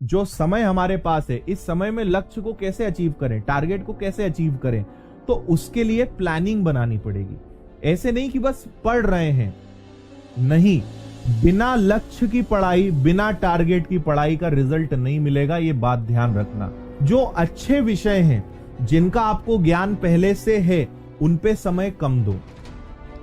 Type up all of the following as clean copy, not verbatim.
जो समय हमारे पास है, इस समय में लक्ष्य को कैसे अचीव करें, टारगेट को कैसे अचीव करें, तो उसके लिए प्लानिंग बनानी पड़ेगी। ऐसे नहीं कि बस पढ़ रहे हैं, नहीं, बिना लक्ष्य की पढ़ाई, बिना टारगेट की पढ़ाई का रिजल्ट नहीं मिलेगा, ये बात ध्यान रखना। जो अच्छे विषय हैं, जिनका आपको ज्ञान पहले से है, उन पे समय कम दो।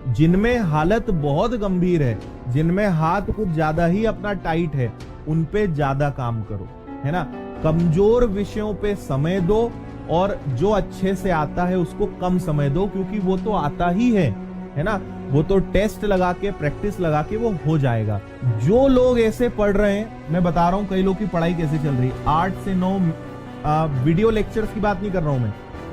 जिनमें हालत बहुत गंभीर है, जिनमें हाथ कुछ ज्यादा ही अपना टाइट है, उन पे ज्यादा काम करो, है ना। कमजोर विषयों पे समय दो और जो अच्छे से आता है उसको कम समय दो, क्योंकि वो तो आता ही है ना। वो तो टेस्ट लगा के, प्रैक्टिस लगा के वो हो जाएगा। जो लोग ऐसे पढ़ रहे हैं, मैं बता रहा हूं कई लोग की पढ़ाई कैसे चल रही है। 8 से 9 वीडियो लेक्चर्स की बात नहीं कर रहा हूं मैं,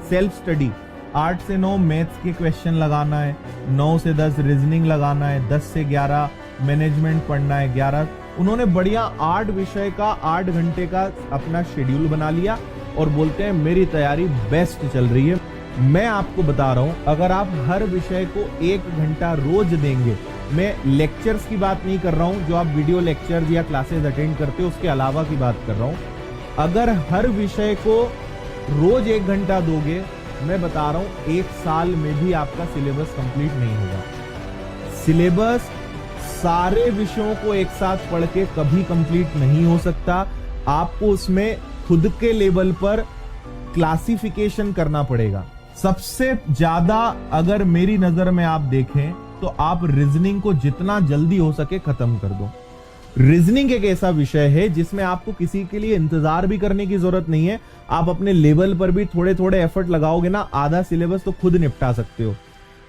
सेल्फ स्टडी। 8 से 9 मैथ्स के क्वेश्चन लगाना है, 9 से 10 रीजनिंग लगाना है, 10 से 11 मैनेजमेंट पढ़ना है, 11 उन्होंने बढ़िया 8 विषय का 8 घंटे का अपना शेड्यूल बना लिया और बोलते हैं मेरी तैयारी बेस्ट चल रही है। मैं आपको बता रहा हूं, अगर आप हर विषय को 1 घंटा रोज देंगे, मैं लेक्चर्स की बात नहीं कर रहा हूं जो आप वीडियो लेक्चर या क्लासेस अटेंड करते हो उसके अलावा की बात कर रहा हूं। अगर हर विषय को रोज 1 घंटा दोगे, मैं बता रहा हूं 1 साल में भी आपका सिलेबस कंप्लीट नहीं होगा। सिलेबस सारे विषयों को एक साथ पढ़ के कभी कंप्लीट नहीं हो सकता। आपको उसमें खुद के लेवल पर क्लासिफिकेशन करना पड़ेगा। सबसे ज्यादा अगर मेरी नजर में आप देखें तो आप रीजनिंग को जितना जल्दी हो सके खत्म कर दो। रीजनिंग एक ऐसा विषय है जिसमें आपको किसी के लिए इंतजार भी करने की जरूरत नहीं है। आप अपने लेवल पर भी थोड़े थोड़े एफर्ट लगाओगे ना, आधा सिलेबस तो खुद निपटा सकते हो।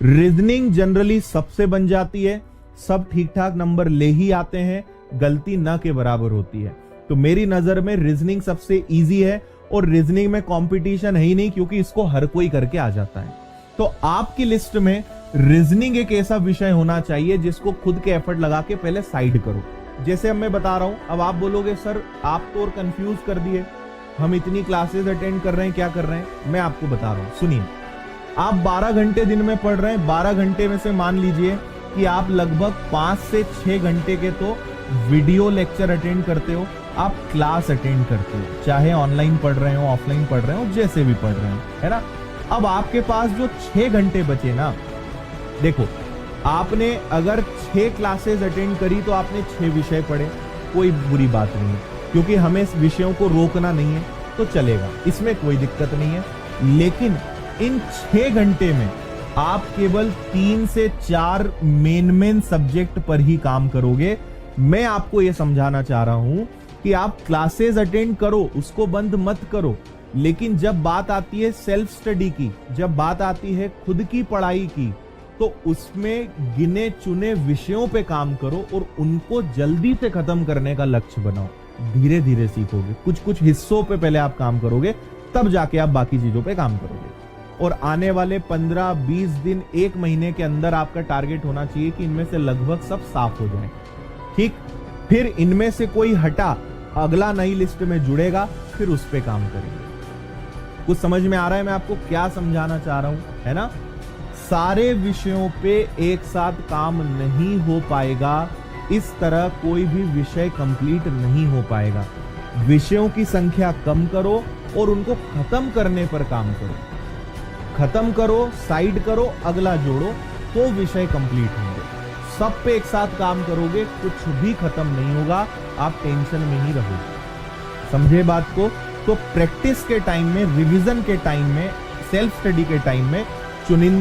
रीजनिंग जनरली सबसे बन जाती है, सब ठीक ठाक नंबर ले ही आते हैं, गलती न के बराबर होती है। तो मेरी नजर में रीजनिंग सबसे इजी है और रीजनिंग में कंपटीशन है ही नहीं, क्योंकि इसको हर कोई करके आ जाता है। तो आपकी लिस्ट में रीजनिंग एक ऐसा विषय होना चाहिए जिसको खुद के एफर्ट लगा के पहले साइड करो। जैसे अब मैं बता रहा हूं, अब आप बोलोगे सर आप तो और कंफ्यूज कर दिए, हम इतनी क्लासेस अटेंड कर रहे हैं, क्या कर रहे हैं। मैं आपको बता रहा हूं, सुनिए। आप 12 घंटे दिन में पढ़ रहे हैं, 12 घंटे में से मान लीजिए कि आप लगभग 5 से 6 घंटे के तो वीडियो लेक्चर अटेंड करते हो, आप क्लास अटेंड करते हो, चाहे ऑनलाइन पढ़ रहे हो, ऑफलाइन पढ़ रहे हो, जैसे भी पढ़ रहे हो, है ना। अब आपके पास जो 6 घंटे बचे ना, देखो आपने अगर 6 क्लासेस अटेंड करी तो आपने 6 विषय पढ़े, कोई बुरी बात नहीं है, क्योंकि हमें इस विषयों को रोकना नहीं है तो चलेगा, इसमें कोई दिक्कत नहीं है। लेकिन इन 6 घंटे में आप केवल 3 से 4 मेन सब्जेक्ट पर ही काम करोगे। मैं आपको यह समझाना चाह रहा हूं कि आप क्लासेस अटेंड करो, उसको बंद मत करो, लेकिन जब बात आती है सेल्फ स्टडी की, जब बात आती है खुद की पढ़ाई की, तो उसमें गिने चुने विषयों पे काम करो और उनको जल्दी से खत्म करने का लक्ष्य बनाओ। धीरे धीरे सीखोगे, कुछ कुछ हिस्सों पे पहले आप काम करोगे, तब जाके आप बाकी चीजों पे काम करोगे। और आने वाले 15-20 दिन, 1 महीने के अंदर आपका टारगेट होना चाहिए कि इनमें से लगभग सब साफ हो जाए। ठीक, फिर इनमें से कोई हटा, अगला नई लिस्ट में जुड़ेगा, फिर उस पे काम करेंगे। कुछ समझ में आ रहा है मैं आपको क्या समझाना चाह रहा हूं, है ना। सारे विषयों पे एक साथ काम नहीं हो पाएगा, इस तरह कोई भी विषय कंप्लीट नहीं हो पाएगा। विषयों की संख्या कम करो और उनको खत्म करने पर काम करो। खत्म करो, साइड करो, अगला जोड़ो, तो विषय कंप्लीट होंगे। सब पे एक साथ काम करोगे, कुछ भी खत्म नहीं होगा, आप टेंशन में ही रहोगे। समझे बात को। तो प्रैक्टिस के टाइम में, रिवीजन के टाइम में, सेल्फ स्टडी के टाइम में चुनिंदा